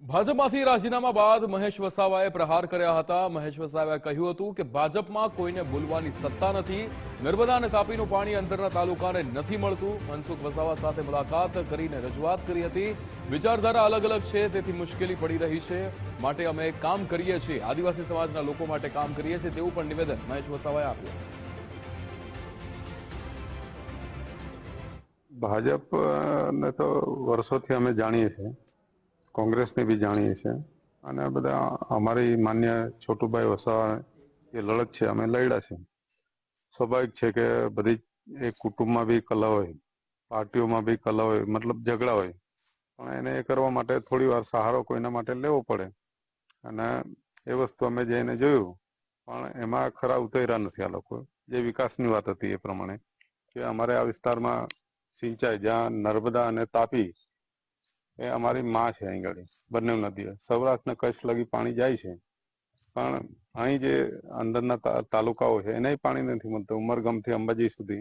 ભાજપમાંથી રાજીનામા બાદ મહેશ વસાવાએ પ્રહાર કર્યા હતા। મહેશ વસાવાએ કહ્યું હતું કે ભાજપમાં કોઈને બોલવાની સત્તા નથી। નર્મદા અને તાપીનું પાણી અંદરના તાલુકાને નથી મળતું। મનસુખ વસાવા સાથે મુલાકાત કરીને રજૂઆત કરી હતી। વિચારધારા અલગ અલગ છે, તેથી મુશ્કેલી પડી રહી છે, માટે અમે કામ કરીએ છીએ, આદિવાસી સમાજના લોકો માટે કામ કરીએ છીએ, તેવું પણ નિવેદન મહેશ વસાવાએ આપ્યું। ભાજપ ને તો વર્ષોથી અમે જાણીએ છીએ, કોંગ્રેસને બી જાણીએ છીએ અને બધા અમારી માન્ય છોટુભાઈ વસાવા એ લડત છે અમે લડ્યા છે। સ્વાભાવિક છે કે બધી એક કુટુંબમાં બી કલહ હોય, પાર્ટીઓમાં બી કલહ હોય, મતલબ ઝઘડા હોય, પણ એને એ કરવા માટે થોડી વાર સહારો કોઈના માટે લેવો પડે અને એ વસ્તુ અમે જઈને જોયું, પણ એમાં ખરા ઉતર્યા નથી આ લોકો। જે વિકાસની વાત હતી એ પ્રમાણે કે અમારે આ વિસ્તારમાં સિંચાઈ, જ્યાં નર્મદા અને તાપી એ અમારી માં છે, અહીં આગળ બંને નદીઓ સૌરાષ્ટ્ર ને કચ્છ લગી પાણી જાય છે, પણ અહીં જે અંદરના તાલુકાઓ છે એને પાણી નથી મળતું। ઉમરગામ થી અંબાજી સુધી